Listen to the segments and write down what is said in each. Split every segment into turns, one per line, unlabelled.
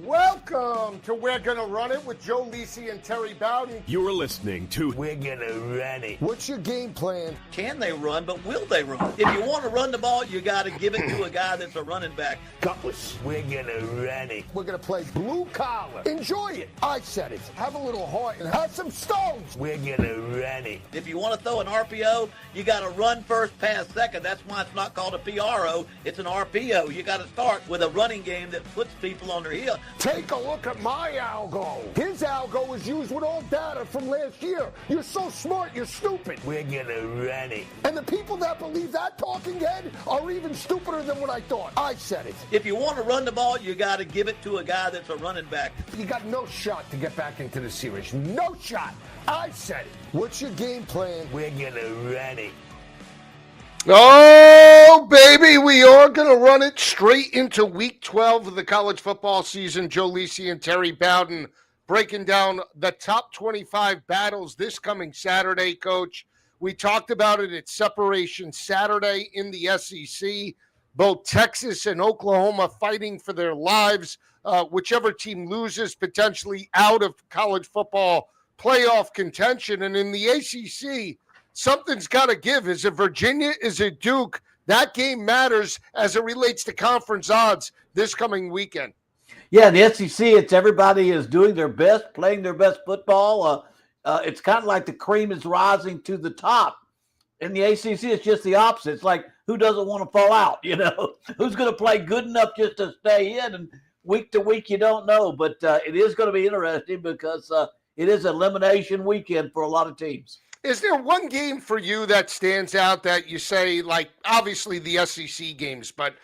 Welcome to We're Gonna Run It with Joe Lisi and Terry Bowden.
You're listening to
We're Gonna Run It.
What's your game plan?
Can they run, but will they run? If you want to run the ball, you got to give it to a guy that's a running back.
Gutless. We're gonna run it.
We're gonna play blue collar. Enjoy it. I said it. Have a little heart and have some stones.
We're gonna run it.
If you want to throw an RPO, you got to run first, pass second. That's why it's not called a PRO. It's an RPO. You got to start with a running game that puts people on their heel.
Take a look at my algo. His algo is used with all data from last year. You're so smart, you're stupid.
We're gonna run it.
And the people that believe that talking head are even stupider than what I thought. I said it.
If you want to run the ball, you got to give it to a guy that's a running back.
You got no shot to get back into the series. No shot. I said it. What's your game plan?
We're gonna run it.
Oh, baby, we are going to run it straight into week 12 of the college football season. Joe Lisi and Terry Bowden breaking down the top 25 battles this coming Saturday, Coach. We talked about it at Separation Saturday in the SEC. Both Texas and Oklahoma fighting for their lives. Whichever team loses, potentially out of college football playoff contention. And in the ACC, something's got to give. Is it Virginia? Is it Duke? That game matters as it relates to conference odds this coming weekend.
Yeah, the SEC, it's everybody is doing their best, playing their best football. It's kind of like the cream is rising to the top. In the ACC, it's just the opposite. It's like, who doesn't want to fall out, you know? Who's going to play good enough just to stay in? And week to week, you don't know. But it is going to be interesting because it is elimination weekend for a lot of teams.
Is there one game for you that stands out that you say, like, obviously the SEC games, but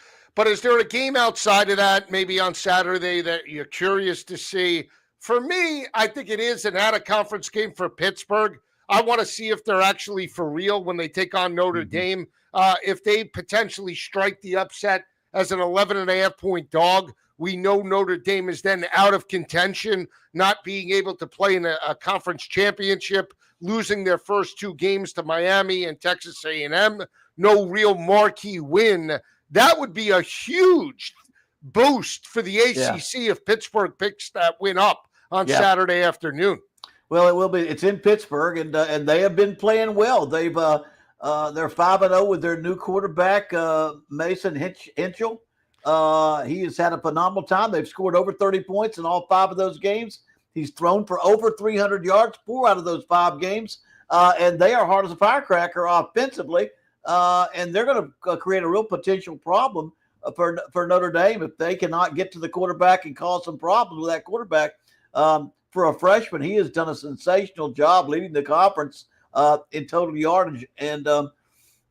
is there a game outside of that, maybe on Saturday, that you're curious to see? For me, I think it is an out-of-conference game for Pittsburgh. I want to see if they're actually for real when they take on Notre Dame. If they potentially strike the upset as an 11.5-point dog, we know Notre Dame is then out of contention, not being able to play in a conference championship, losing their first two games to Miami and Texas A&M, no real marquee win. That would be a huge boost for the ACC if Pittsburgh picks that win up on Saturday afternoon.
Well, it will be. It's in Pittsburgh, and they have been playing well. They're 5-0 with their new quarterback, Mason Hinchell. He has had a phenomenal time. They've scored over 30 points in all 5 of those games. He's thrown for over 300 yards, 4 out of those 5 games. And they are hard as a firecracker offensively. And they're going to create a real potential problem for Notre Dame if they cannot get to the quarterback and cause some problems with that quarterback. For a freshman, he has done a sensational job leading the conference in total yardage. And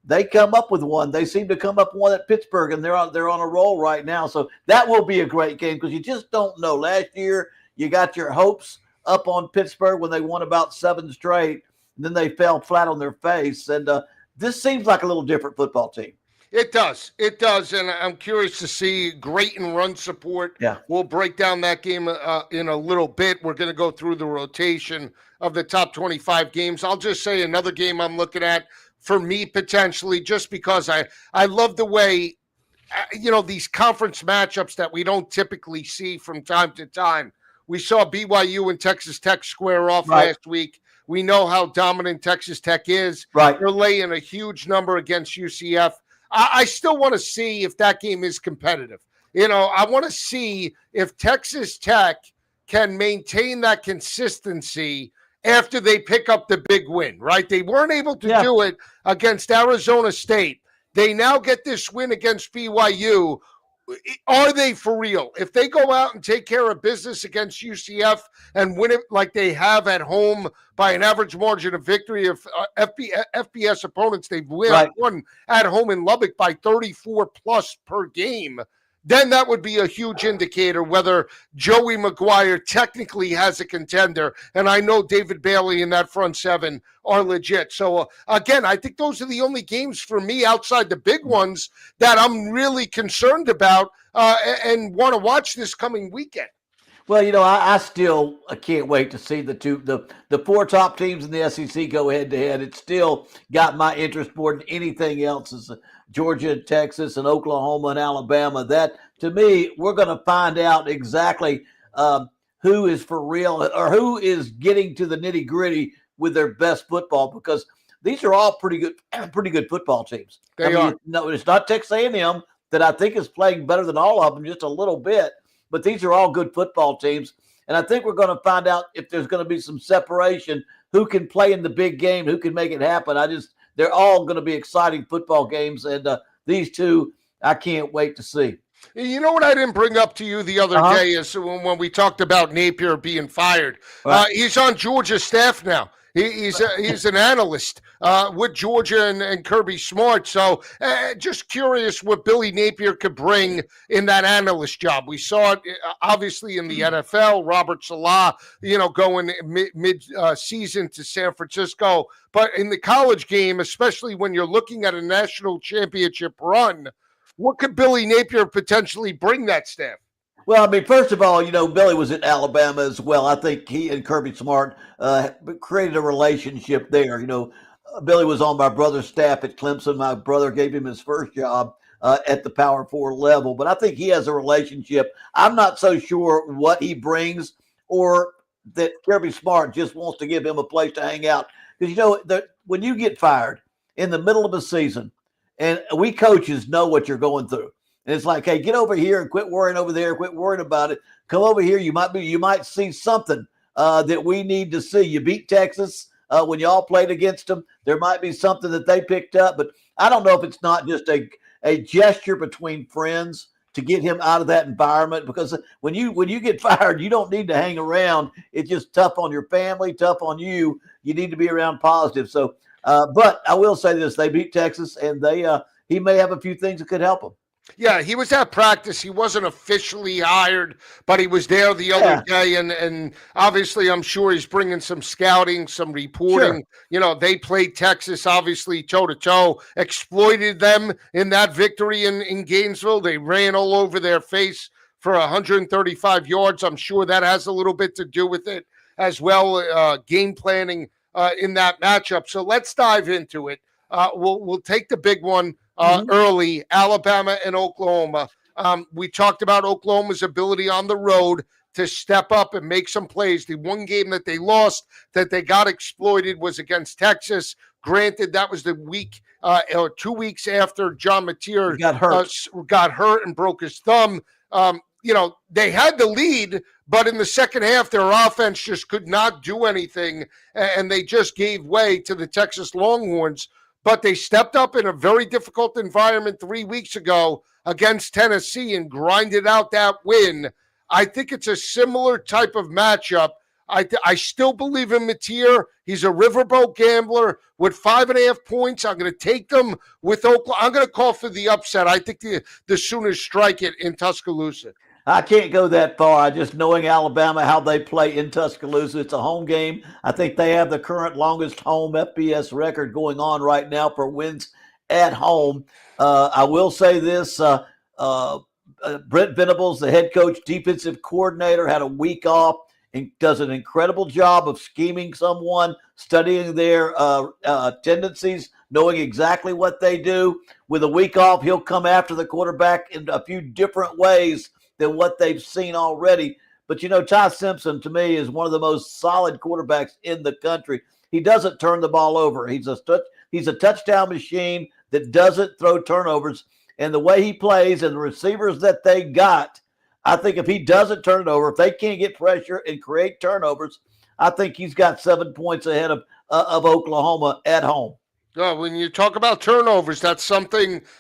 they come up with one. They seem to come up with one at Pittsburgh, and they're on a roll right now. So that will be a great game because you just don't know. Last year, you got your hopes up on Pittsburgh when they won about 7 straight, and then they fell flat on their face. And this seems like a little different football team.
It does. It does. And I'm curious to see great and run support.
Yeah.
We'll break down that game in a little bit. We're going to go through the rotation of the top 25 games. I'll just say another game I'm looking at for me potentially, just because I love the way, these conference matchups that we don't typically see from time to time. We saw BYU and Texas Tech square off last week. We know how dominant Texas Tech is.
Right.
They're laying a huge number against UCF. I still want to see if that game is competitive. I want to see if Texas Tech can maintain that consistency after they pick up the big win, right? They weren't able to do it against Arizona State. They now get this win against BYU. Are they for real? If they go out and take care of business against UCF and win it like they have at home by an average margin of victory of FBS opponents, they've won at home in Lubbock by 34 plus per game, then that would be a huge indicator whether Joey McGuire technically has a contender. And I know David Bailey in that front 7 are legit. So, again, I think those are the only games for me outside the big ones that I'm really concerned about and want to watch this coming weekend.
Well, I still can't wait to see the 4 top teams in the SEC go head to head. It's still got my interest more than anything else. Georgia and Texas and Oklahoma and Alabama. That, to me, we're going to find out exactly who is for real or who is getting to the nitty gritty with their best football, because these are all pretty good football teams.
They are.
No, it's not Texas A&M that I think is playing better than all of them, just a little bit. But these are all good football teams. And I think we're going to find out if there's going to be some separation, who can play in the big game, who can make it happen. They're all going to be exciting football games. And these two, I can't wait to see.
You know what I didn't bring up to you the other day is when we talked about Napier being fired.
Right.
He's on Georgia's staff now. He's an analyst with Georgia and Kirby Smart. So just curious what Billy Napier could bring in that analyst job. We saw it obviously in the NFL, Robert Salah, going mid-season to San Francisco. But in the college game, especially when you're looking at a national championship run, what could Billy Napier potentially bring that staff?
Well, I mean, first of all, Billy was at Alabama as well. I think he and Kirby Smart created a relationship there. Billy was on my brother's staff at Clemson. My brother gave him his first job at the Power 4 level. But I think he has a relationship. I'm not so sure what he brings, or that Kirby Smart just wants to give him a place to hang out. Because, when you get fired in the middle of a season, and we coaches know what you're going through. And it's like, hey, get over here and quit worrying over there. Quit worrying about it. Come over here. You might see something that we need to see. You beat Texas when y'all played against them. There might be something that they picked up, but I don't know if it's not just a gesture between friends to get him out of that environment. Because when you get fired, you don't need to hang around. It's just tough on your family, tough on you. You need to be around positive. So, but I will say this: they beat Texas, and he may have a few things that could help him.
Yeah, he was at practice. He wasn't officially hired, but he was there the other day. And obviously, I'm sure he's bringing some scouting, some reporting. Sure. They played Texas, obviously, toe-to-toe, exploited them in that victory in Gainesville. They ran all over their face for 135 yards. I'm sure that has a little bit to do with it as well, game planning in that matchup. So let's dive into it. We'll take the big one. Early, Alabama and Oklahoma. We talked about Oklahoma's ability on the road to step up and make some plays. The one game that they lost, that they got exploited, was against Texas. Granted, that was the week or 2 weeks after John Mateer got hurt and broke his thumb. They had the lead, but in the second half, their offense just could not do anything, and they just gave way to the Texas Longhorns. But they stepped up in a very difficult environment 3 weeks ago against Tennessee and grinded out that win. I think it's a similar type of matchup. I still believe in Mateer. He's a riverboat gambler with 5.5 points. I'm going to take them with Oklahoma. I'm going to call for the upset. I think the Sooners strike it in Tuscaloosa.
I can't go that far. Just knowing Alabama, how they play in Tuscaloosa, it's a home game. I think they have the current longest home FBS record going on right now for wins at home. I will say this, Brent Venables, the head coach, defensive coordinator, had a week off and does an incredible job of scheming someone, studying their tendencies, knowing exactly what they do. With a week off, he'll come after the quarterback in a few different ways than what they've seen already. But, Ty Simpson, to me, is one of the most solid quarterbacks in the country. He doesn't turn the ball over. He's a touchdown machine that doesn't throw turnovers. And the way he plays and the receivers that they got, I think if he doesn't turn it over, if they can't get pressure and create turnovers, I think he's got 7 points ahead of Oklahoma at home.
When you talk about turnovers, that's something –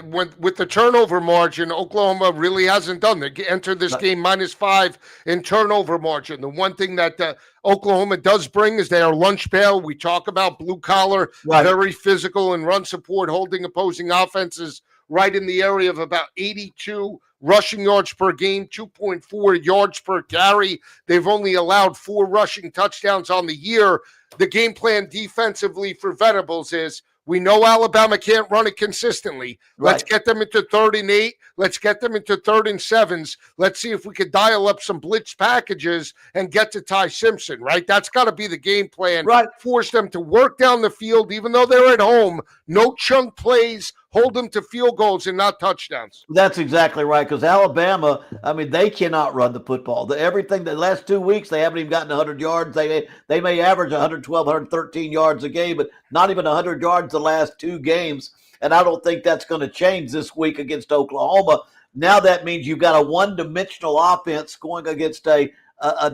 with the turnover margin, Oklahoma really hasn't done. They entered this game -5 in turnover margin. The one thing that Oklahoma does bring is their lunch pail. We talk about blue collar, very physical and run support, holding opposing offenses right in the area of about 82 rushing yards per game, 2.4 yards per carry. They've only allowed 4 rushing touchdowns on the year. The game plan defensively for Venables is, we know Alabama can't run it consistently. Let's get them into 3rd and 8. Let's get them into 3rd and 7s. Let's see if we could dial up some blitz packages and get to Ty Simpson, right? That's got to be the game plan. Force them to work down the field, even though they're at home. No chunk plays. hold them to field goals and not touchdowns.
That's exactly right, because Alabama, I mean, they cannot run the football. The last 2 weeks, they haven't even gotten 100 yards. They may average 112, 113 yards a game, but not even 100 yards the last 2 games. And I don't think that's going to change this week against Oklahoma. Now that means you've got a one-dimensional offense going against a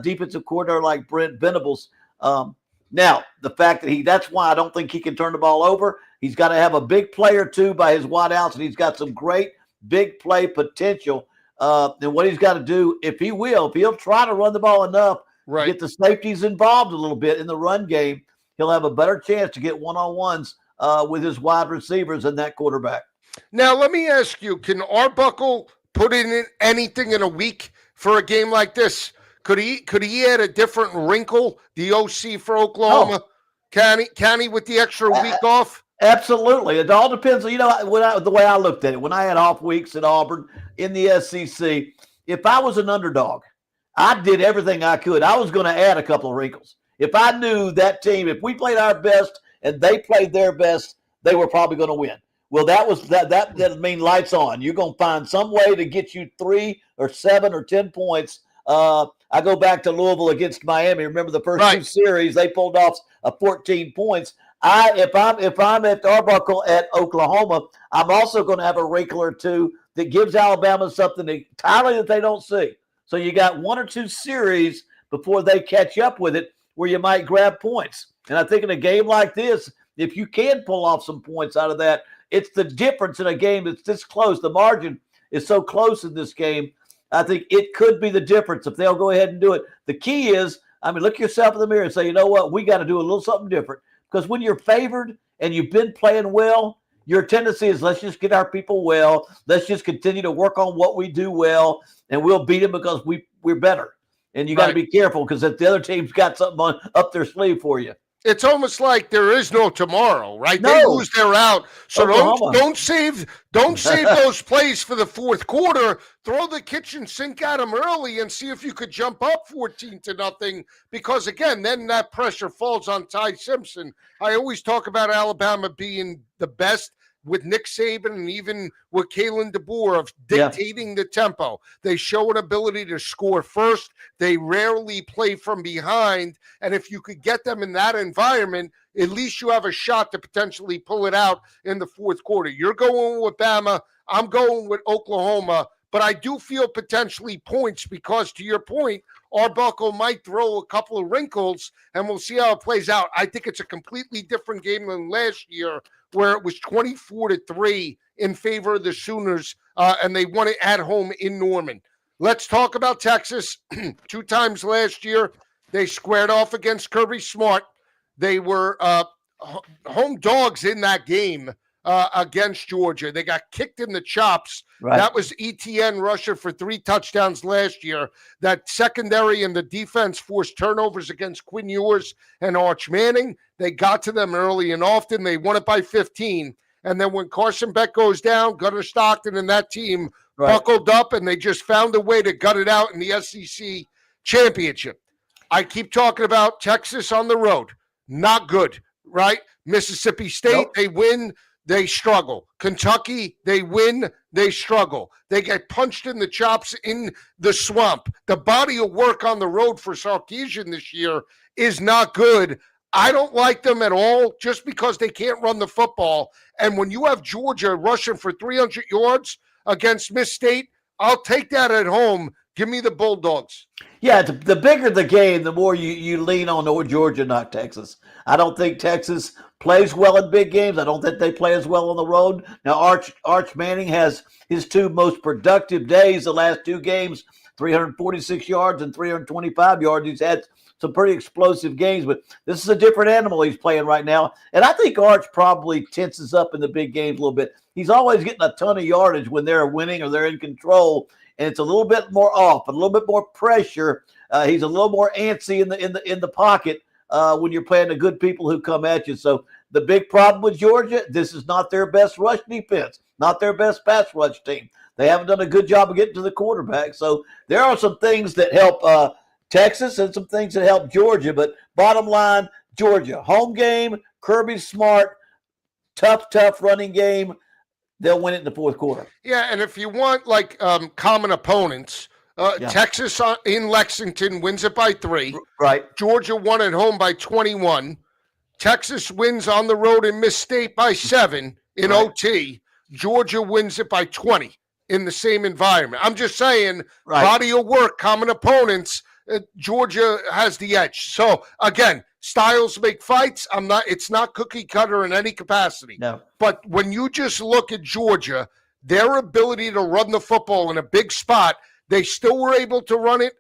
defensive coordinator like Brent Venables. Now, the fact that that's why I don't think he can turn the ball over. He's got to have a big play or two by his wideouts, and he's got some great big play potential. And what he's got to do, if he'll try to run the ball enough to get the safeties involved a little bit in the run game, he'll have a better chance to get one-on-ones with his wide receivers and that quarterback.
Now, let me ask you, can Arbuckle put in anything in a week for a game like this? Could he add a different wrinkle, the OC for Oklahoma? Can he with the extra week off?
Absolutely. It all depends. You know, the way I looked at it, when I had off weeks at Auburn in the SEC, if I was an underdog, I did everything I could. I was going to add a couple of wrinkles. If I knew that team, if we played our best and they played their best, they were probably going to win. Well, that doesn't mean lights on. You're going to find some way to get you 3 or 7 or 10 points. I go back to Louisville against Miami. Remember the first 2 series, they pulled off 14 points. If I'm at Arbuckle at Oklahoma, I'm also going to have a wrinkle or two that gives Alabama something entirely that they don't see. So you got 1 or 2 series before they catch up with it where you might grab points. And I think in a game like this, if you can pull off some points out of that, it's the difference in a game that's this close. The margin is so close in this game. I think it could be the difference if they'll go ahead and do it. The key is, look yourself in the mirror and say, you know what, we got to do a little something different. Because when you're favored and you've been playing well, your tendency is let's just get our people well. Let's just continue to work on what we do well, and we'll beat them because we're better. And you got to be careful because if the other team's got something up their sleeve for you.
It's almost like there is no tomorrow, right?
No.
They lose, they're out. So
Oklahoma.
don't save those plays for the fourth quarter. Throw the kitchen sink at them early and see if you could jump up 14-0. Because again, then that pressure falls on Ty Simpson. I always talk about Alabama being the best with Nick Saban and even with Kalen DeBoer of dictating the tempo. They show an ability to score first. They rarely play from behind. And if you could get them in that environment, at least you have a shot to potentially pull it out in the fourth quarter. You're going with Bama. I'm going with Oklahoma. But I do feel potentially points because, to your point, Arbuckle might throw a couple of wrinkles, and we'll see how it plays out. I think it's a completely different game than last year, where it was 24-3 in favor of the Sooners, and they won it at home in Norman. Let's talk about Texas. 2 times last year, they squared off against Kirby Smart. They were home dogs in that game against Georgia. They got kicked in the chops. Right. That was ETN rusher for 3 touchdowns last year. That secondary and the defense forced turnovers against Quinn Ewers and Arch Manning. They got to them early and often. They won it by 15. And then when Carson Beck goes down, Gunnar Stockton and that team buckled up, and they just found a way to gut it out in the SEC championship. I keep talking about Texas on the road. Not good, right? Mississippi State, they win. They struggle. Kentucky, they win, they struggle. They get punched in the chops in the swamp. The body of work on the road for Sarkisian this year is not good. I don't like them at all just because they can't run the football. And when you have Georgia rushing for 300 yards against Miss State, I'll take that at home. Give me the Bulldogs.
Yeah, the bigger the game, the more you lean on Georgia, not Texas. I don't think Texas plays well in big games. I don't think they play as well on the road. Now, Arch Manning has his 2 most productive days, the last 2 games, 346 yards and 325 yards. He's had some pretty explosive games, but this is a different animal he's playing right now. And I think Arch probably tenses up in the big games a little bit. He's always getting a ton of yardage when they're winning or they're in control, and it's a little bit more off, a little bit more pressure. He's a little more antsy in the pocket when you're playing the good people who come at you. So the big problem with Georgia, this is not their best rush defense, not their best pass rush team. They haven't done a good job of getting to the quarterback. So there are some things that help Texas and some things that help Georgia. But bottom line, Georgia, home game, Kirby Smart, tough running game. they'll win it in the fourth quarter.
Yeah, and if you want like common opponents, Texas in Lexington wins it by 3.
Right.
Georgia won at home by 21. Texas wins on the road in Miss State by 7 in OT. Georgia wins it by 20 in the same environment. I'm just saying, body of work, common opponents, Georgia has the edge. So again, styles make fights. It's not cookie cutter in any capacity.
No.
But when you just look at Georgia, their ability to run the football in a big spot, they still were able to run it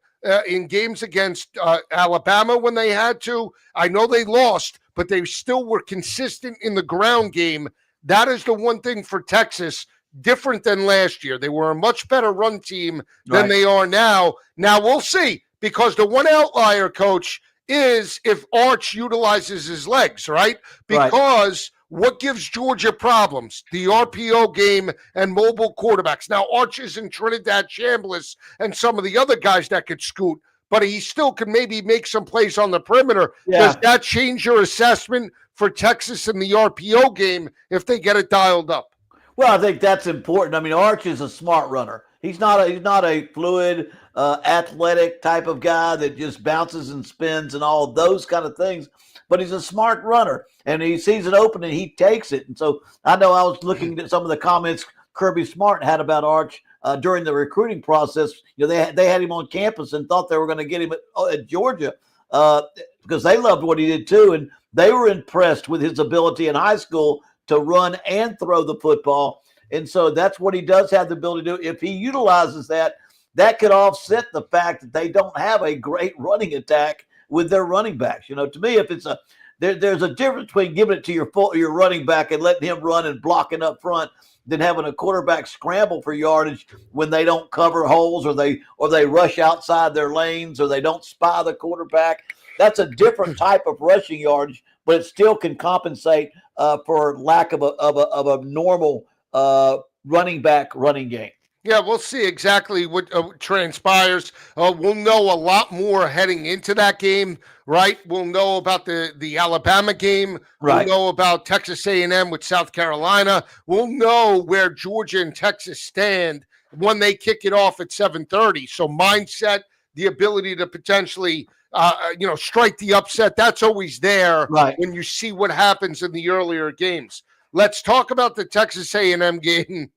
in games against Alabama when they had to. I know they lost, but they still were consistent in the ground game. That is the one thing for Texas, different than last year. They were a much better run team than they are now. Now we'll see, because the one outlier, Coach, is if Arch utilizes his legs, right? Because what gives Georgia problems? The RPO game and mobile quarterbacks. Now, Arch isn't Trinidad Chambliss and some of the other guys that could scoot, but he still can maybe make some plays on the perimeter. Yeah. Does that change your assessment for Texas in the RPO game if they get it dialed up?
Well, I think that's important. I mean, Arch is a smart runner. He's not a fluid, athletic type of guy that just bounces and spins and all those kind of things. But he's a smart runner, and he sees it open and he takes it. And so I know I was looking at some of the comments Kirby Smart had about Arch during the recruiting process. You know, they had him on campus and thought they were going to get him at Georgia because they loved what he did too, and they were impressed with his ability in high school to run and throw the football. And so that's what he does have the ability to do. If he utilizes that, that could offset the fact that they don't have a great running attack with their running backs. You know, to me, if it's there's a difference between giving it to your running back and letting him run and blocking up front than having a quarterback scramble for yardage when they don't cover holes or they rush outside their lanes or they don't spy the quarterback. That's a different type of rushing yardage, but it still can compensate for lack of a normal running back running game.
Yeah, we'll see exactly what transpires. We'll know a lot more heading into that game, right? We'll know about the Alabama game.
Right.
We'll know about Texas A&M with South Carolina. We'll know where Georgia and Texas stand when they kick it off at 7:30. So mindset, the ability to potentially, strike the upset, that's always there when you see what happens in the earlier games. Let's talk about the Texas A&M game.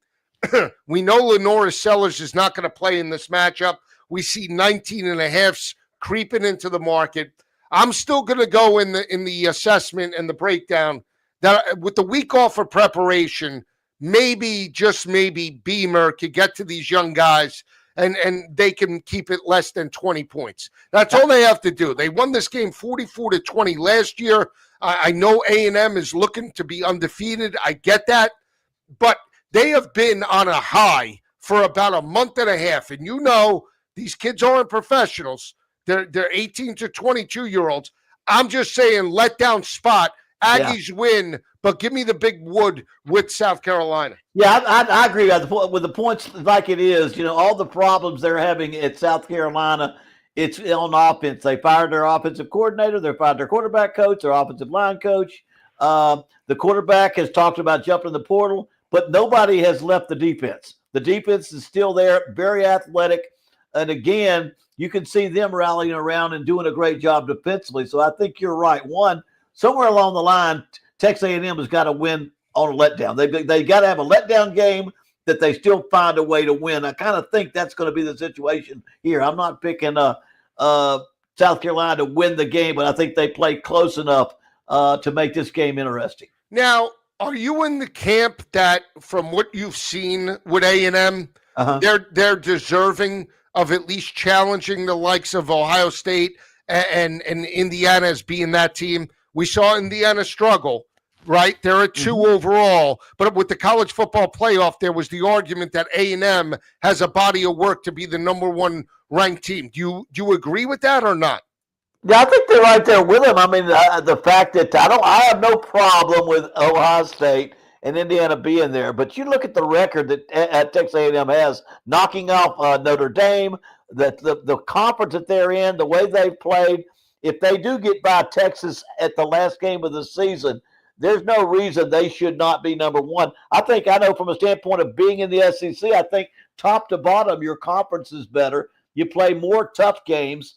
We know Lenora Sellers is not going to play in this matchup. We see 19.5s creeping into the market. I'm still going to go in the assessment and the breakdown that with the week off for preparation, maybe, just maybe, Beamer could get to these young guys and they can keep it less than 20 points. That's all they have to do. They won this game 44-20 last year. I know A&M is looking to be undefeated. I get that. But they have been on a high for about a month and a half. And you know, these kids aren't professionals. They're 18 to 22-year-olds. I'm just saying, letdown spot. Aggies win, but give me the big wood with South Carolina.
Yeah, I agree with the points like it is. You know, all the problems they're having at South Carolina, it's on offense. They fired their offensive coordinator. They fired their quarterback coach, their offensive line coach. The quarterback has talked about jumping in the portal, but nobody has left the defense. The defense is still there, very athletic. And again, you can see them rallying around and doing a great job defensively. So I think you're right. One, somewhere along the line, Texas A&M has got to win on a letdown. They got to have a letdown game that they still find a way to win. I kind of think that's going to be the situation here. I'm not picking South Carolina to win the game, but I think they play close enough to make this game interesting.
Now, are you in the camp that, from what you've seen with A&M, they're deserving of at least challenging the likes of Ohio State and Indiana as being that team? We saw Indiana struggle, right? They're at 2 overall, but with the college football playoff, there was the argument that A&M has a body of work to be the number 1 ranked team. Do you agree with that or not?
Yeah, I think they're right there with them. I mean, the fact that I have no problem with Ohio State and Indiana being there, but you look at the record that Texas A&M has, knocking off Notre Dame, the conference that they're in, the way they've played. If they do get by Texas at the last game of the season, there's no reason they should not be number one. I know from a standpoint of being in the SEC, I think top to bottom, your conference is better. You play more tough games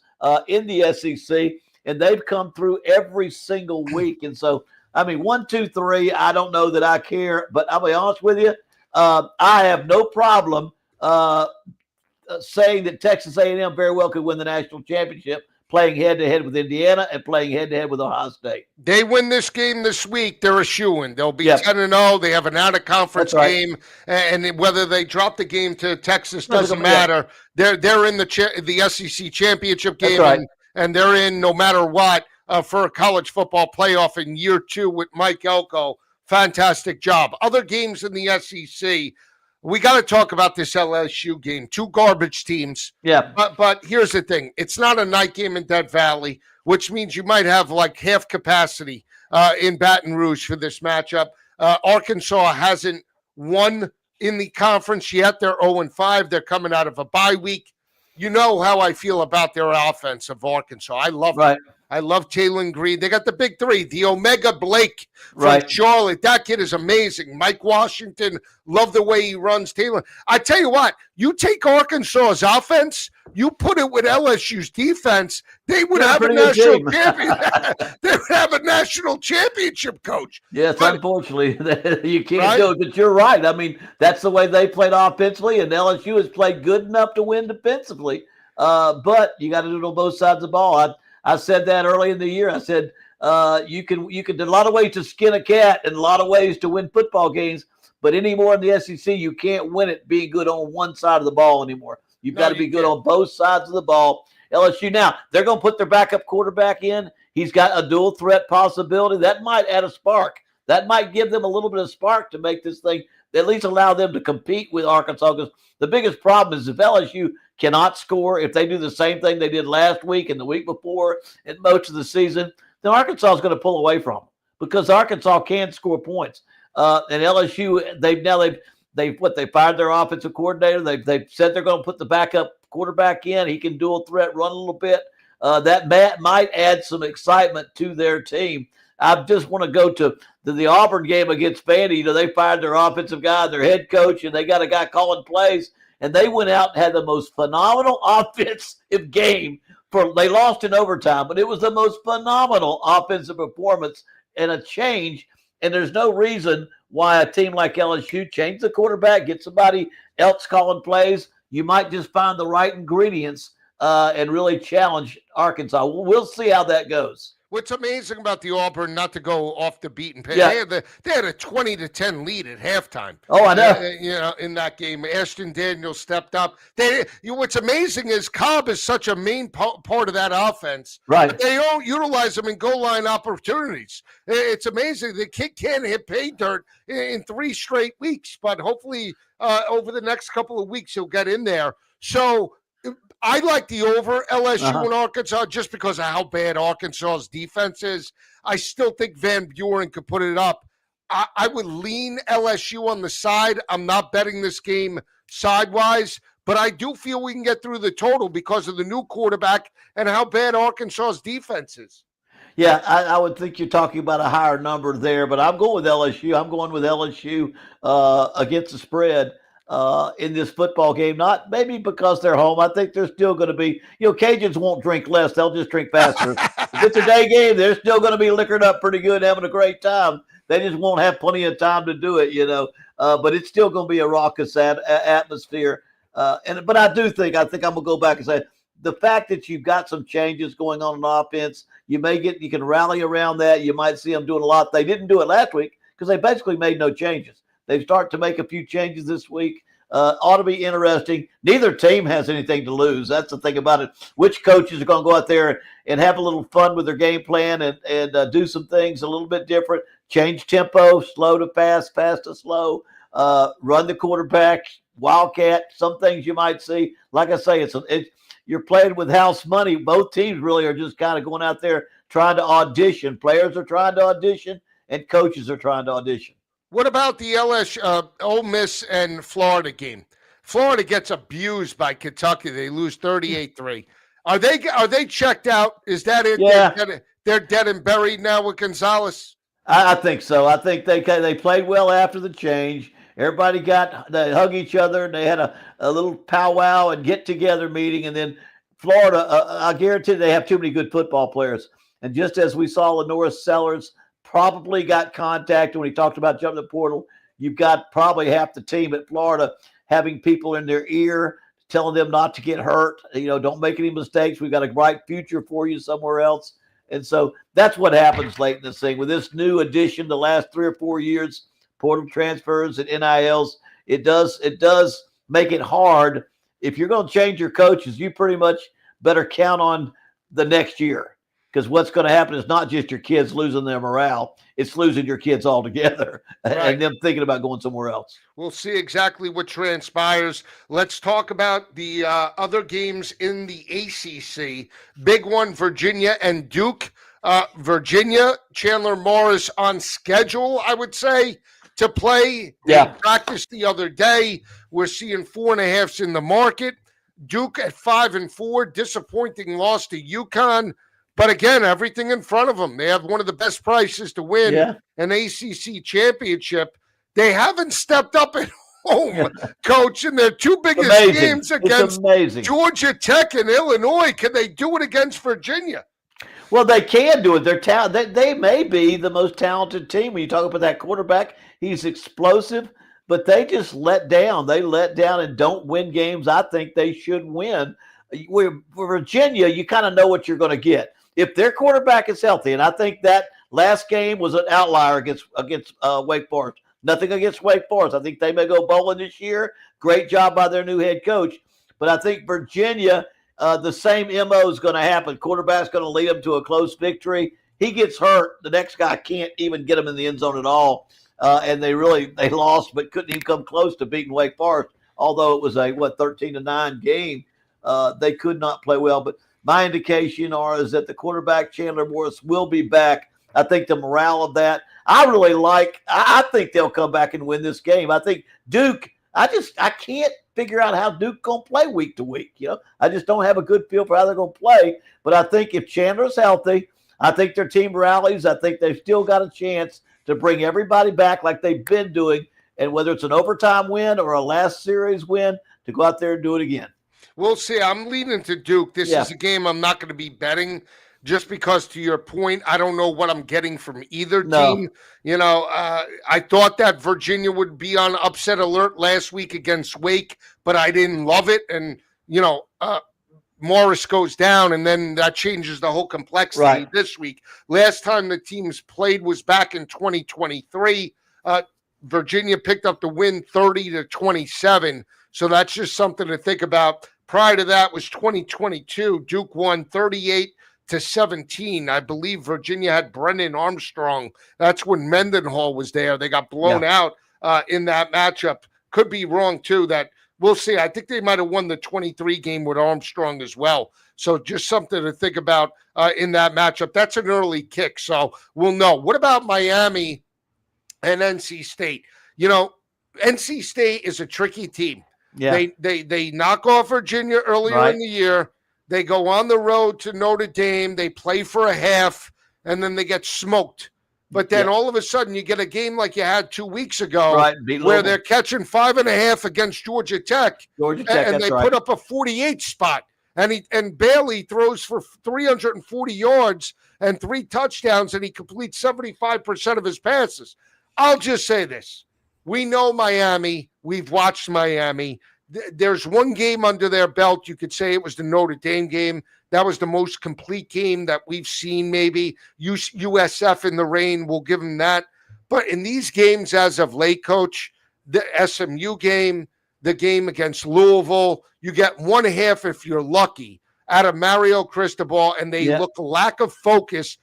in the SEC, and they've come through every single week. And so, I mean, 1, 2, 3, I don't know that I care, but I'll be honest with you, I have no problem saying that Texas A&M very well could win the national championship, playing head-to-head with Indiana and playing head-to-head with Ohio State.
They win this game this week, they're a shoo-in. They'll be 10-0. They have an out-of-conference game, and whether they drop the game to Texas doesn't matter. They're in the SEC championship game, and they're in no matter what for a college football playoff in year 2 with Mike Elko. Fantastic job. Other games in the SEC, we got to talk about this LSU game. 2 garbage teams.
Yeah.
But here's the thing. It's not a night game in Death Valley, which means you might have like half capacity in Baton Rouge for this matchup. Arkansas hasn't won in the conference yet. They're 0-5. They're coming out of a bye week. You know how I feel about their offense of Arkansas. I love it. I love Taylor Green. They got the big 3, the Omega Blake from Charlotte. That kid is amazing. Mike Washington, love the way he runs Taylor. I tell you what, you take Arkansas's offense, you put it with LSU's defense, they would have a national champion. They would have a national championship coach.
Yes, but, unfortunately, you can't do it. But you're right. I mean, that's the way they played offensively, and LSU has played good enough to win defensively. But you got to do it on both sides of the ball. I said that early in the year. I said you can do a lot of ways to skin a cat and a lot of ways to win football games, but anymore in the SEC, you can't win it being good on one side of the ball anymore. You've got to be good on both sides of the ball. LSU now, they're going to put their backup quarterback in. He's got a dual threat possibility. That might add a spark. That might give them a little bit of spark to make this thing, at least allow them to compete with Arkansas. Because the biggest problem is if LSU cannot score, if they do the same thing they did last week and the week before and most of the season, then Arkansas is going to pull away from them because Arkansas can score points. And LSU, they fired their offensive coordinator. They've said they're going to put the backup quarterback in. He can dual threat, run a little bit. That might add some excitement to their team. I just want to go to the Auburn game against Vandy. You know, they fired their offensive guy, their head coach, and they got a guy calling plays. And they went out and had the most phenomenal offensive game. They lost in overtime, but it was the most phenomenal offensive performance and a change. And there's no reason why a team like LSU change the quarterback, get somebody else calling plays. You might just find the right ingredients and really challenge Arkansas. We'll see how that goes.
What's amazing about the Auburn, not to go off the beaten path, they had a 20-10 lead at halftime.
Oh, I know.
In that game, Ashton Daniels stepped up. What's amazing is Cobb is such a main part of that offense.
Right.
But they don't utilize him in goal line opportunities. It's amazing. The kid can't hit pay dirt in 3 straight weeks, but hopefully over the next couple of weeks he'll get in there. So I like the over LSU and Arkansas just because of how bad Arkansas's defense is. I still think Van Buren could put it up. I would lean LSU on the side. I'm not betting this game sidewise, but I do feel we can get through the total because of the new quarterback and how bad Arkansas's defense is.
Yeah, I would think you're talking about a higher number there, but I'm going with LSU. I'm going with LSU against the spread. In this football game, not maybe because they're home. I think they're still going to be, Cajuns won't drink less. They'll just drink faster. If it's a day game, they're still going to be liquored up pretty good, having a great time. They just won't have plenty of time to do it, but it's still going to be a raucous atmosphere. But I think I'm going to go back and say the fact that you've got some changes going on in offense, you can rally around that. You might see them doing a lot. They didn't do it last week because they basically made no changes. They start to make a few changes this week. Ought to be interesting. Neither team has anything to lose. That's the thing about it. Which coaches are going to go out there and have a little fun with their game plan and do some things a little bit different, change tempo, slow to fast, fast to slow, run the quarterback, wildcat, some things you might see. Like I say, you're playing with house money. Both teams really are just kind of going out there trying to audition. Players are trying to audition, and coaches are trying to audition.
What about the Ole Miss and Florida game? Florida gets abused by Kentucky. They lose 38-3. Are they checked out? Is that it?
Yeah.
They're dead and buried now with Gonzalez?
I think so. I think they played well after the change. Everybody they hug each other, and they had a little powwow and get together meeting. And then Florida, I guarantee they have too many good football players. And just as we saw Lenore Sellers probably got contacted when he talked about jumping the portal, you've got probably half the team at Florida having people in their ear telling them not to get hurt. Don't make any mistakes. We've got a bright future for you somewhere else. And so that's what happens late in this thing. With this new addition the last 3 or 4 years, portal transfers and NILs, it does make it hard. If you're going to change your coaches, you pretty much better count on the next year, because what's going to happen is not just your kids losing their morale, it's losing your kids altogether and them thinking about going somewhere else.
We'll see exactly what transpires. Let's talk about the other games in the ACC. Big one, Virginia and Duke. Virginia, Chandler Morris on schedule, I would say, to play. They practiced the other day. We're seeing 4.5s in the market. Duke at 5-4, disappointing loss to UConn. But again, everything in front of them. They have one of the best prices to win an ACC championship. They haven't stepped up at home, Coach, in their two biggest games against Georgia Tech and Illinois. Can they do it against Virginia?
Well, they can do it. They may be the most talented team. When you talk about that quarterback, he's explosive, but they just let down. They let down and don't win games I think they should win. With Virginia, you kind of know what you're going to get. If their quarterback is healthy, and I think that last game was an outlier against Wake Forest. Nothing against Wake Forest. I think they may go bowling this year. Great job by their new head coach. But I think Virginia, the same MO is going to happen. Quarterback's going to lead them to a close victory. He gets hurt. The next guy can't even get him in the end zone at all. And they lost, but couldn't even come close to beating Wake Forest. Although it was a 13-9 game, they could not play well. But my indication is that the quarterback Chandler Morris will be back. I think the morale of that, I think they'll come back and win this game. I think Duke, I can't figure out how Duke going to play week to week. I just don't have a good feel for how they're going to play. But I think if Chandler's healthy, I think their team rallies. I think they've still got a chance to bring everybody back like they've been doing. And whether it's an overtime win or a last series win, to go out there and do it again. We'll
see. I'm leaning to Duke. This is a game I'm not going to be betting, just because, to your point, I don't know what I'm getting from either team. I thought that Virginia would be on upset alert last week against Wake, but I didn't love it. And, Morris goes down, and then that changes the whole complexity this week. Last time the teams played was back in 2023. Virginia picked up the win 30-27. So that's just something to think about. Prior to that was 2022. Duke won 38-17. I believe Virginia had Brendan Armstrong. That's when Mendenhall was there. They got blown out in that matchup. Could be wrong, too. That we'll see. I think they might have won the 23 game with Armstrong as well. So just something to think about in that matchup. That's an early kick, so we'll know. What about Miami and NC State? NC State is a tricky team. Yeah. They knock off Virginia earlier in the year. They go on the road to Notre Dame. They play for a half, and then they get smoked. But then all of a sudden you get a game like you had 2 weeks ago where they're catching 5.5 against Georgia Tech. And they put up a 48 spot. And Bailey throws for 340 yards and 3 touchdowns, and he completes 75% of his passes. I'll just say this. We know Miami. We've watched Miami. There's one game under their belt. You could say it was the Notre Dame game. That was the most complete game that we've seen, maybe. USF in the rain, we'll give them that. But in these games as of late, Coach, the SMU game, the game against Louisville, you get 1/2 if you're lucky out of Mario Cristobal, and they look a lack of focus.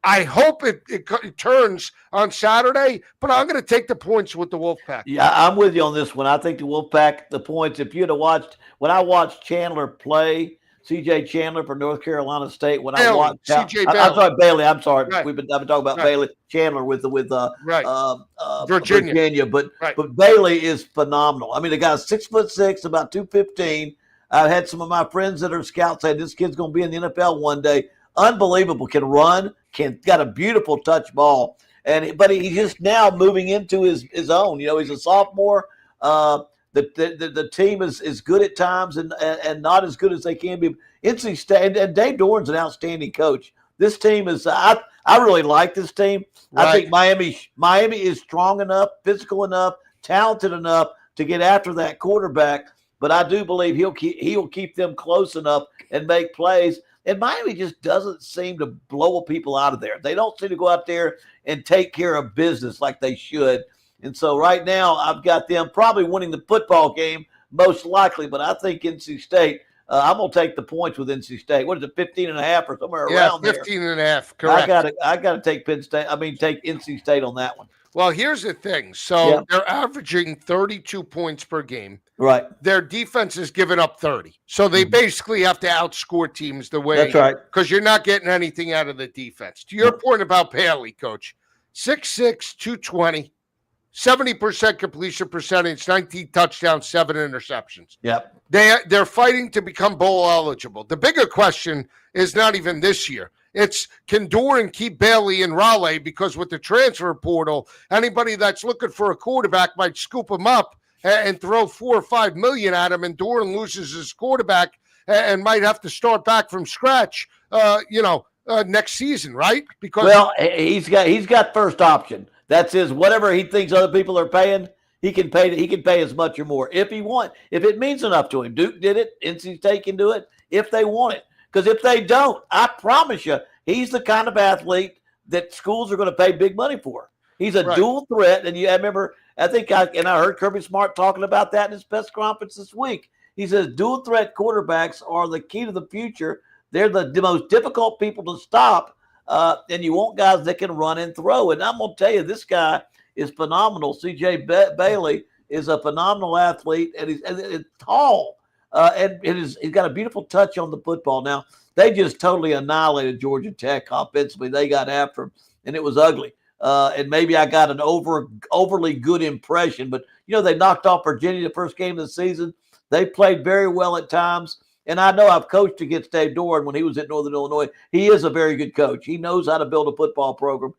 I hope it turns on Saturday, but I'm going to take the points with the Wolfpack.
Yeah, I'm with you on this one. I think the Wolfpack, the points, if you'd have watched, when I watched Chandler play, C.J. Chandler for North Carolina State, when I watched Bailey. I'm sorry. I've been talking about Bailey Chandler with Virginia. But Bailey is phenomenal. I mean, the guy's 6'6", about 215. I've had some of my friends that are scouts say this kid's going to be in the NFL one day. Unbelievable. Can run. Got a beautiful touch ball. but he's just now moving into his own. He's a sophomore. The team is good at times and not as good as they can be. NC State and Dave Doran's an outstanding coach. This team is I really like this team. Right. I think Miami is strong enough, physical enough, talented enough to get after that quarterback. But I do believe he'll keep them close enough and make plays. And Miami just doesn't seem to blow people out of there. They don't seem to go out there and take care of business like they should. And so right now I've got them probably winning the football game most likely. But I think NC State, I'm going to take the points with NC State. What is it, 15.5 or somewhere around there?
15.5, correct.
I got to take take NC State on that one.
Well, here's the thing. So they're averaging 32 points per game.
Right.
Their defense is giving up 30. So they basically have to outscore teams the way.
That's right.
Because you're not getting anything out of the defense. To your point about Bailey, Coach, 6'6", 220, 70% completion percentage, 19 touchdowns, 7 interceptions.
Yep.
They're fighting to become bowl eligible. The bigger question is not even this year. It's can Doran keep Bailey and Raleigh, because with the transfer portal, anybody that's looking for a quarterback might scoop him up and throw $4 or $5 million at him, and Doran loses his quarterback and might have to start back from scratch, next season, right? Because
he's got first option. That's his whatever he thinks other people are paying. He can pay as much or more if it means enough to him. Duke did it. NC State can do it if they want it. Because if they don't, I promise you, he's the kind of athlete that schools are going to pay big money for. He's a dual threat, and I remember. I heard Kirby Smart talking about that in his press conference this week. He says dual threat quarterbacks are the key to the future. They're the most difficult people to stop, and you want guys that can run and throw. And I'm going to tell you, this guy is phenomenal. C.J. Bailey is a phenomenal athlete, and he's tall. And he's got a beautiful touch on the football. Now, they just totally annihilated Georgia Tech offensively. They got after him, and it was ugly. And maybe I got an overly good impression, but, they knocked off Virginia the first game of the season. They played very well at times. And I know I've coached against Dave Doran when he was at Northern Illinois. He is a very good coach. He knows how to build a football program.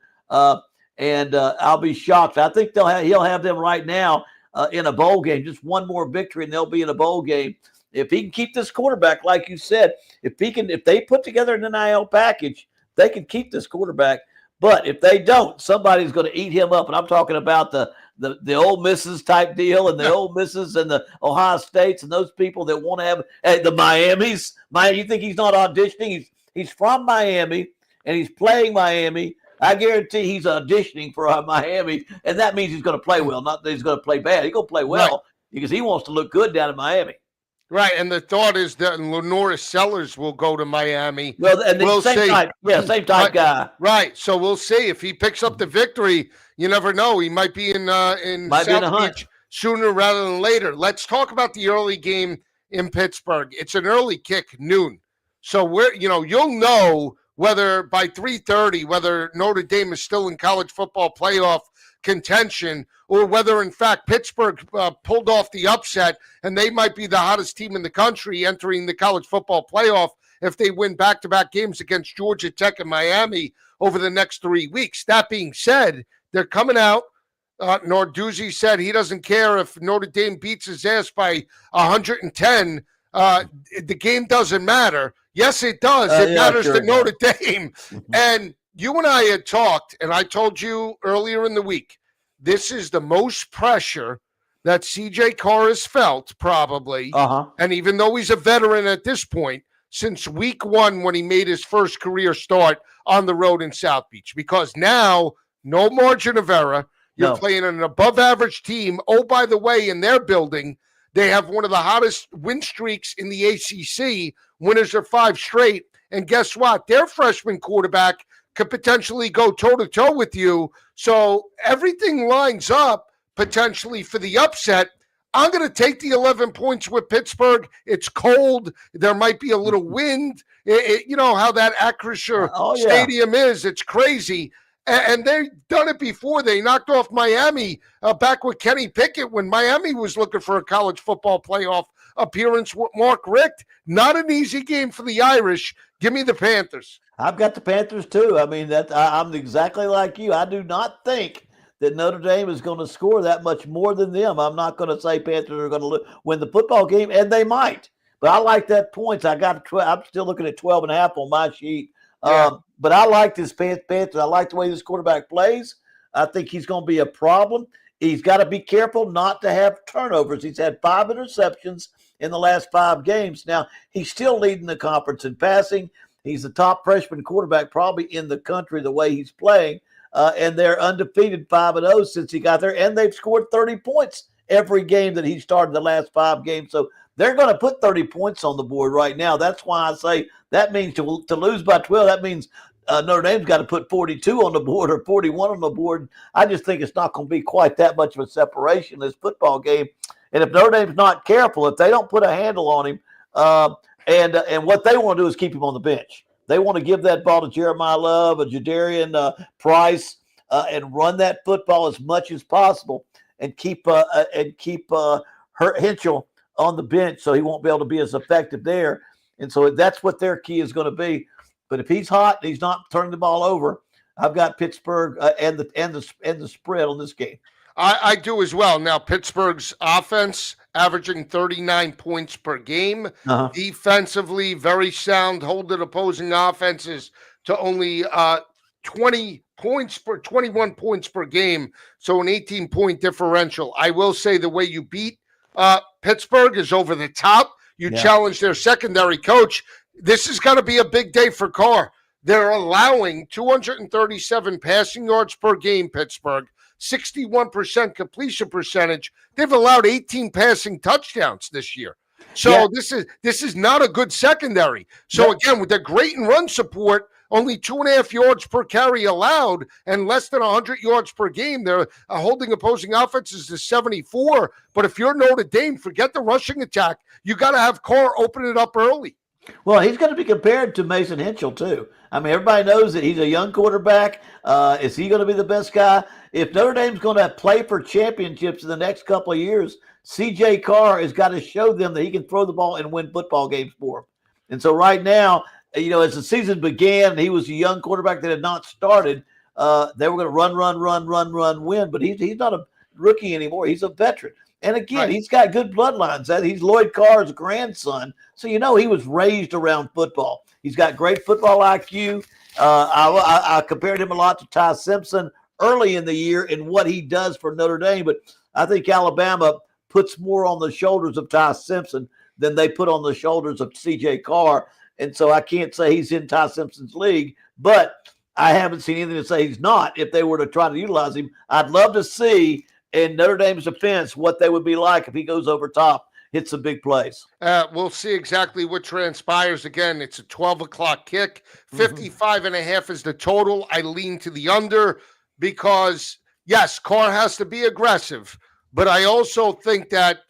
And I'll be shocked. I think he'll have them right now in a bowl game. Just one more victory, and they'll be in a bowl game. If he can keep this quarterback, like you said, if they put together an NIL package, they can keep this quarterback. But if they don't, somebody's going to eat him up. And I'm talking about the Ole Misses type deal, and the Ole Misses and the Ohio States and those people that want to have the Miamis. You think he's not auditioning? He's from Miami, and he's playing Miami. I guarantee he's auditioning for Miami, and that means he's going to play well. Not that he's going to play bad. He's going to play well because he wants to look good down in Miami.
Right, and the thought is that Lenora Sellers will go to Miami.
Well, and same type guy.
Right, so we'll see if he picks up the victory. You never know; he might be in South Beach sooner rather than later. Let's talk about the early game in Pittsburgh. It's an early kick, noon. So you'll know whether by 3:30 whether Notre Dame is still in college football playoff contention, or whether in fact Pittsburgh pulled off the upset and they might be the hottest team in the country entering the college football playoff if they win back-to-back games against Georgia Tech and Miami over the next 3 weeks. That being said, they're coming out. Narduzzi said he doesn't care if Notre Dame beats his ass by 110. The game doesn't matter. Yes, it does. It matters to Notre Dame. And you and I had talked, and I told you earlier in the week, this is the most pressure that C.J. Carr has felt, probably. And even though he's a veteran at this point, since week 1 when he made his first career start on the road in South Beach. Because now, no margin of error. You're playing an above-average team. Oh, by the way, in their building, they have one of the hottest win streaks in the ACC. Winners are 5 straight. And guess what? Their freshman quarterback could potentially go toe-to-toe with you. So everything lines up potentially for the upset. I'm going to take the 11 points with Pittsburgh. It's cold. There might be a little wind. You know how that Acrisure Stadium is. It's crazy. And they've done it before. They knocked off Miami back with Kenny Pickett when Miami was looking for a college football playoff appearance with Mark Richt. Not an easy game for the Irish. Give me the Panthers.
I've got the Panthers too. I mean, I'm exactly like you. I do not think that Notre Dame is going to score that much more than them. I'm not going to say Panthers are going to win the football game, and they might. But I like that points. I'm still looking at 12.5 on my sheet.
Yeah.
But I like this Panthers. I like the way this quarterback plays. I think he's going to be a problem. He's got to be careful not to have turnovers. He's had 5 interceptions in the last 5 games. Now, he's still leading the conference in passing. He's the top freshman quarterback probably in the country the way he's playing. And they're undefeated 5-0 since he got there. And they've scored 30 points every game that he started the last 5 games. So they're going to put 30 points on the board right now. That's why I say that means to lose by 12, that means Notre Dame's got to put 42 on the board or 41 on the board. I just think it's not going to be quite that much of a separation in this football game. And if Notre Dame's not careful, if they don't put a handle on him, and what they want to do is keep him on the bench. They want to give that ball to Jeremiah Love or Jadarian Price and run that football as much as possible and keep Hinchell on the bench so he won't be able to be as effective there. And so that's what their key is going to be. But if he's hot and he's not turning the ball over, I've got Pittsburgh and the spread on this game.
I do as well. Now, Pittsburgh's offense averaging 39 points per game. Defensively, very sound, holding opposing offenses to only 21 points per game. So an 18-point differential. I will say the way you beat Pittsburgh is over the top. You challenge their secondary coach. This is going to be a big day for Carr. They're allowing 237 passing yards per game, Pittsburgh. 61% completion percentage. They've allowed 18 passing touchdowns this year. So this is not a good secondary. So again, with the great and run support, only 2.5 yards per carry allowed and less than 100 yards per game. They're holding opposing offenses to 74. But if you're Notre Dame, forget the rushing attack. You got to have Carr open it up early.
Well, he's going to be compared to Mason Hinchell, too. I mean, everybody knows that he's a young quarterback. Is he going to be the best guy? If Notre Dame's going to play for championships in the next couple of years, C.J. Carr has got to show them that he can throw the ball and win football games for them. And so right now, as the season began, he was a young quarterback that had not started. They were going to run, win. But he's not a rookie anymore. He's a veteran. And again, he's got good bloodlines. He's Lloyd Carr's grandson. So he was raised around football. He's got great football IQ. I compared him a lot to Ty Simpson early in the year in what he does for Notre Dame. But I think Alabama puts more on the shoulders of Ty Simpson than they put on the shoulders of C.J. Carr. And so I can't say he's in Ty Simpson's league, but I haven't seen anything to say he's not if they were to try to utilize him. I'd love to see in Notre Dame's defense what they would be like if he goes over top, hits some big plays.
We'll see exactly what transpires. Again, it's a 12 o'clock kick. 55.5 is the total. I lean to the under because, yes, Carr has to be aggressive, but I also think that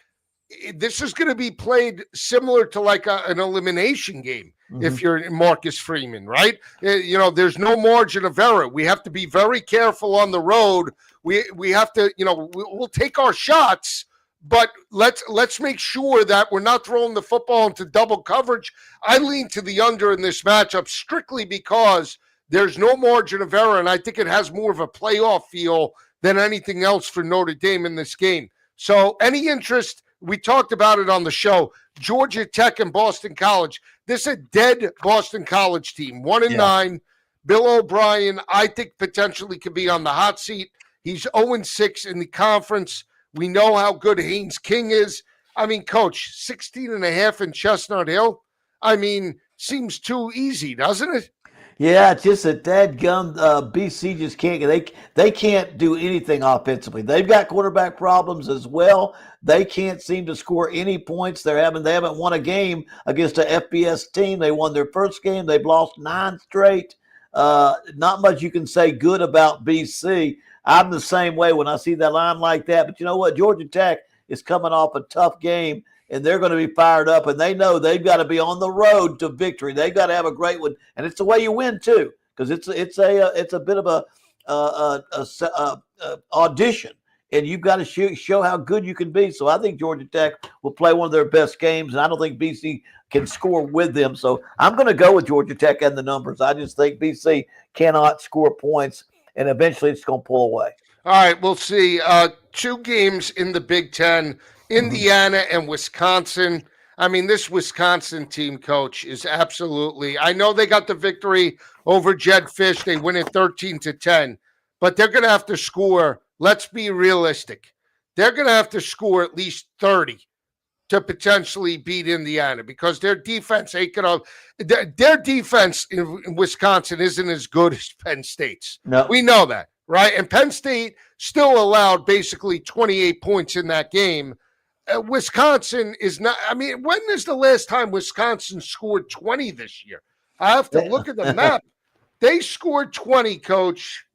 this is going to be played similar to like an elimination game. If you're Marcus Freeman, right? There's no margin of error. We have to be very careful on the road. We have to, we'll take our shots, but let's make sure that we're not throwing the football into double coverage. I lean to the under in this matchup strictly because there's no margin of error, and I think it has more of a playoff feel than anything else for Notre Dame in this game. So any interest, we talked about it on the show, Georgia Tech and Boston College. This is a dead Boston College team, 1-9. Bill O'Brien, I think, potentially could be on the hot seat. He's 0-6 in the conference. We know how good Haynes King is. I mean, Coach, 16.5 in Chestnut Hill. I mean, seems too easy, doesn't it?
Yeah, it's just a dead gun. BC just can't. They can't do anything offensively. They've got quarterback problems as well. They can't seem to score any points. They haven't won a game against a FBS team. They won their first game. They've lost 9 straight. Not much you can say good about BC. I'm the same way when I see that line like that. But you know what? Georgia Tech is coming off a tough game, and they're going to be fired up, and they know they've got to be on the road to victory. They've got to have a great one, and it's the way you win too, because it's a bit of a audition, and you've got to show how good you can be. So I think Georgia Tech will play one of their best games, and I don't think BC can score with them. So I'm going to go with Georgia Tech and the numbers. I just think BC cannot score points, and eventually it's going to pull away.
All right, we'll see. 2 games in the Big Ten, Indiana and Wisconsin. I mean, this Wisconsin team, coach, is absolutely. I know they got the victory over Jed Fish. They win it 13-10, but they're going to have to score. Let's be realistic. They're going to have to score at least 30 to potentially beat Indiana because their defense ain't gonna. Their defense in Wisconsin isn't as good as Penn State's.
No.
We know that, right? And Penn State still allowed basically 28 points in that game. Wisconsin is not. I mean, when is the last time Wisconsin scored 20 this year? I have to look at the map. They scored 20, coach.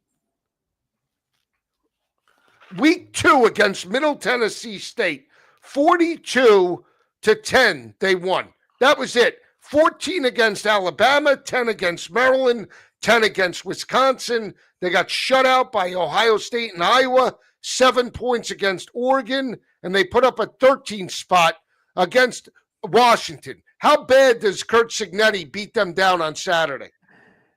Week 2 against Middle Tennessee State, 42-10, they won. That was it. 14 against Alabama, 10 against Maryland, 10 against Wisconsin. They got shut out by Ohio State and Iowa, 7 points against Oregon, and they put up a 13 spot against Washington. How bad does Kurt Signetti beat them down on Saturday?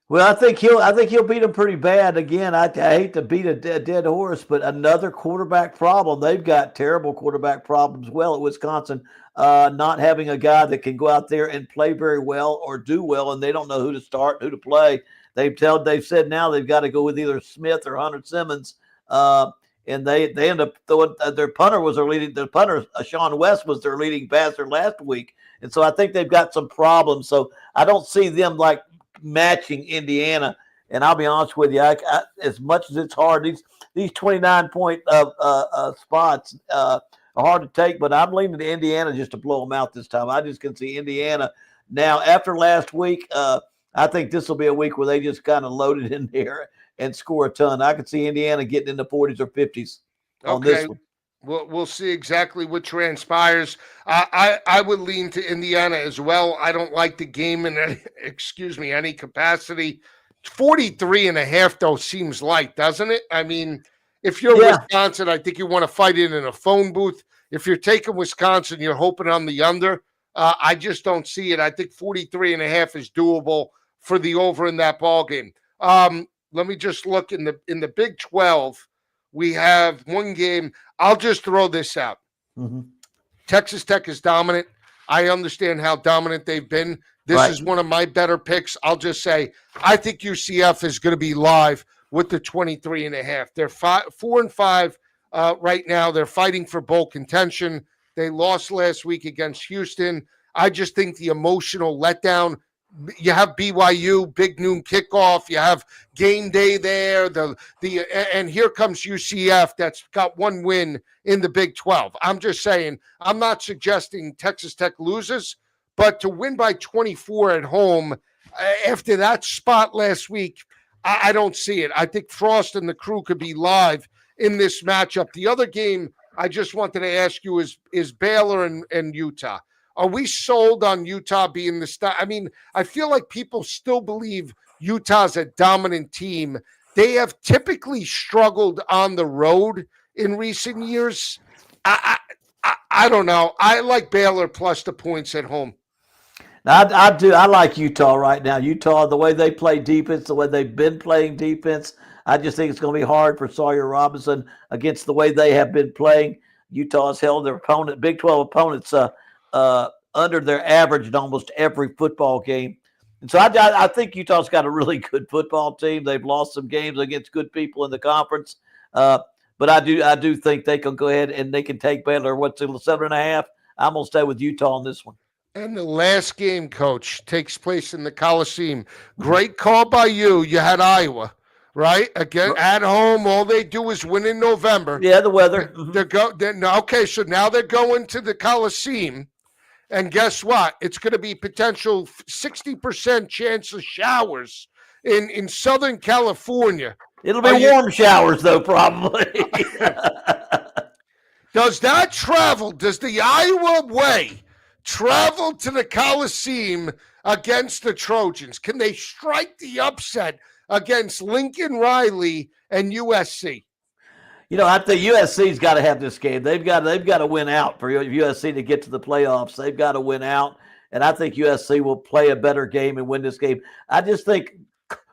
Well, I think he'll beat them pretty bad. Again, I hate to beat a dead horse, but another quarterback problem. They've got terrible quarterback problems. Well, at Wisconsin, not having a guy that can go out there and play very well or do well, and they don't know who to start, who to play. They've said now they've got to go with either Smith or Hunter Simmons, and they end up throwing. Their punter was their leading. Their punter, Sean West, was their leading passer last week, and so I think they've got some problems. So I don't see them like matching Indiana, and I'll be honest with you, I, as much as it's hard, these 29-point spots are hard to take, but I'm leaning to Indiana just to blow them out this time. I just can see Indiana now after last week. I think this will be a week where they just kind of load it in there and score a ton. I could see Indiana getting in the 40s or 50s on this one.
We'll see exactly what transpires. I would lean to Indiana as well. I don't like the game in any capacity. 43.5 though seems light, doesn't it? I mean, if you're Wisconsin, I think you want to fight it in a phone booth. If you're taking Wisconsin, you're hoping on the under. I just don't see it. I think 43.5 is doable for the over in that ball game. Let me just look in the Big 12. We have one game. I'll just throw this out. Mm-hmm. Texas Tech is dominant. I understand how dominant they've been. This is one of my better picks. I'll just say I think UCF is going to be live with the 23.5. They're 4-5 right now. They're fighting for bowl contention. They lost last week against Houston. I just think the emotional letdown. You have BYU, big noon kickoff. You have game day there. And here comes UCF that's got one win in the Big 12. I'm just saying, I'm not suggesting Texas Tech loses, but to win by 24 at home after that spot last week, I don't see it. I think Frost and the crew could be live in this matchup. The other game I just wanted to ask you is Baylor and Utah. Are we sold on Utah being the star? I mean, I feel like people still believe Utah's a dominant team. They have typically struggled on the road in recent years. I don't know. I like Baylor plus the points at home.
I do. I like Utah right now. Utah, the way they play defense, the way they've been playing defense, I just think it's going to be hard for Sawyer Robinson against the way they have been playing. Utah's held their Big 12 opponents under their average in almost every football game. And so I think Utah's got a really good football team. They've lost some games against good people in the conference. But I do think they can go ahead and they can take Baylor. What's it, 7.5? I'm going to stay with Utah on this one.
And the last game, Coach, takes place in the Coliseum. Great call by you. You had Iowa, right? Again, at home, all they do is win in November.
Yeah, the weather.
Okay, so now they're going to the Coliseum. And guess what? It's going to be potential 60% chance of showers in Southern California.
It'll be warm showers, though, probably.
Does the Iowa way travel to the Coliseum against the Trojans? Can they strike the upset against Lincoln Riley and USC?
You know, I think USC's got to have this game. They've got to win out for USC to get to the playoffs. They've got to win out. and I think USC will play a better game and win this game. I just think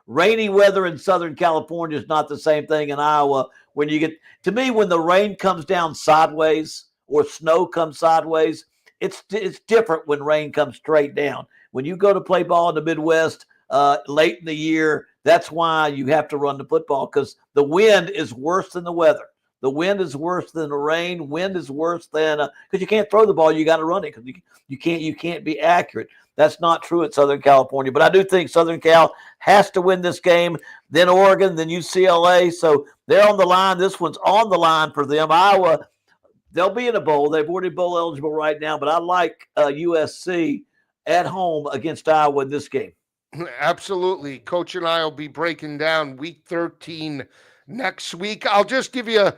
rainy weather in Southern California is not the same thing in Iowa. When you get, to me, when the rain comes down sideways or snow comes sideways, it's different when rain comes straight down. When you go to play ball in the Midwest late in the year, that's why you have to run the football, because the wind is worse than the weather. The wind is worse than the rain. Wind is worse than because you can't throw the ball. You got to run it because you can't be accurate. That's not true at Southern California. But I do think Southern Cal has to win this game. Then Oregon, then UCLA. So they're on the line. This one's on the line for them. Iowa, they'll be in a bowl. They've already bowl eligible right now. But I like USC at home against Iowa in this game.
Absolutely. Coach and I will be breaking down week 13 next week. I'll just give you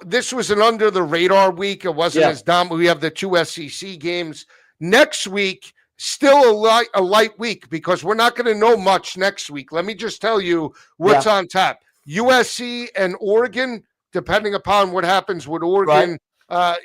this was an under the radar week. It wasn't as dumb. We have the 2 SEC games next week. Still a light week because we're not going to know much next week. Let me just tell you what's on tap. USC and Oregon, depending upon what happens with Oregon, and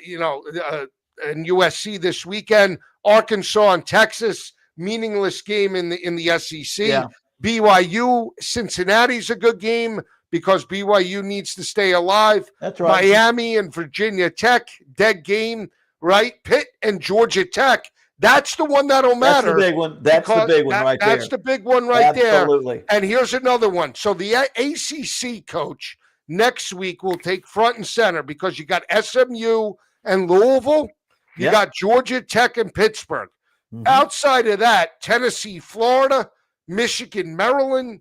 USC this weekend. Arkansas and Texas, meaningless game in the SEC.
Yeah.
BYU, Cincinnati's a good game because BYU needs to stay alive.
That's right.
Miami and Virginia Tech, dead game, right? Pitt and Georgia Tech. That's the one that'll matter.
That's the big one. That's the big one right there.
That's the big one right there.
Absolutely.
And here's another one. So the ACC coach next week will take front and center because you got SMU and Louisville. You got Georgia Tech and Pittsburgh. Mm-hmm. Outside of that, Tennessee, Florida, Michigan, Maryland,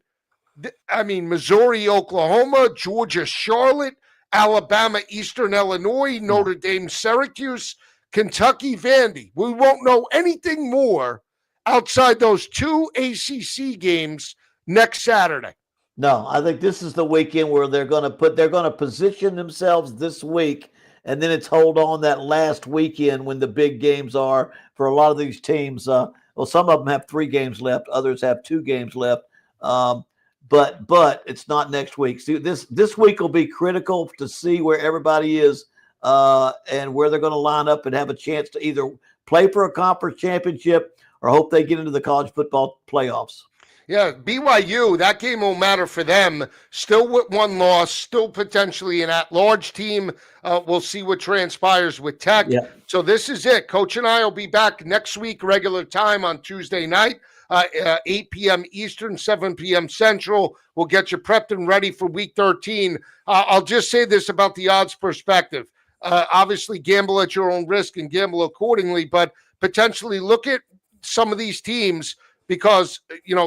Missouri, Oklahoma, Georgia, Charlotte, Alabama, Eastern Illinois, Notre Dame, Syracuse, Kentucky, Vandy. We won't know anything more outside those 2 ACC games next Saturday.
No, I think this is the weekend where they're going to position themselves this week, and then it's hold on that last weekend when the big games are for a lot of these teams. Some of them have 3 games left, others have 2 games left. But it's not next week. See, this week will be critical to see where everybody is and where they're going to line up and have a chance to either play for a conference championship or hope they get into the college football playoffs.
Yeah, BYU, that game will matter for them. Still with 1 loss, still potentially an at-large team. We'll see what transpires with Tech.
Yeah.
So this is it. Coach and I will be back next week, regular time on Tuesday night, 8 p.m. Eastern, 7 p.m. Central. We'll get you prepped and ready for week 13. I'll just say this about the odds perspective. Obviously, gamble at your own risk and gamble accordingly, but potentially look at some of these teams because,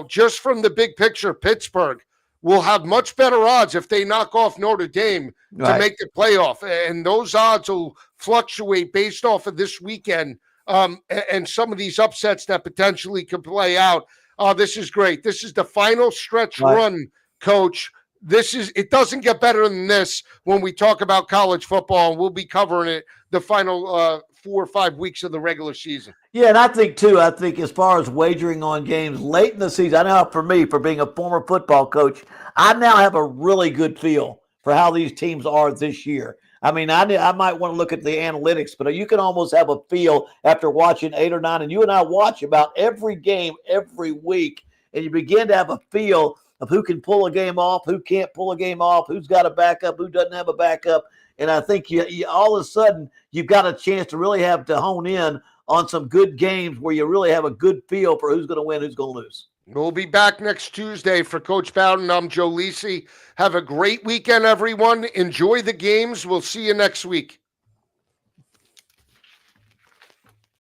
just from the big picture, Pittsburgh will have much better odds if they knock off Notre Dame to make the playoff. And those odds will fluctuate based off of this weekend and some of these upsets that potentially could play out. This is great. This is the final stretch run, Coach. It doesn't get better than this when we talk about college football, and we'll be covering it the final 4 or 5 weeks of the regular season.
Yeah, and I think as far as wagering on games late in the season, I know for me, for being a former football coach, I now have a really good feel for how these teams are this year. I might want to look at the analytics, but you can almost have a feel after watching 8 or 9, and you and I watch about every game every week, and you begin to have a feel of who can pull a game off, who can't pull a game off, who's got a backup, who doesn't have a backup. And I think you all of a sudden you've got a chance to really have to hone in on some good games where you really have a good feel for who's going to win, who's going to lose.
We'll be back next Tuesday for Coach Bowden. I'm Joe Lisi. Have a great weekend, everyone. Enjoy the games. We'll see you next week.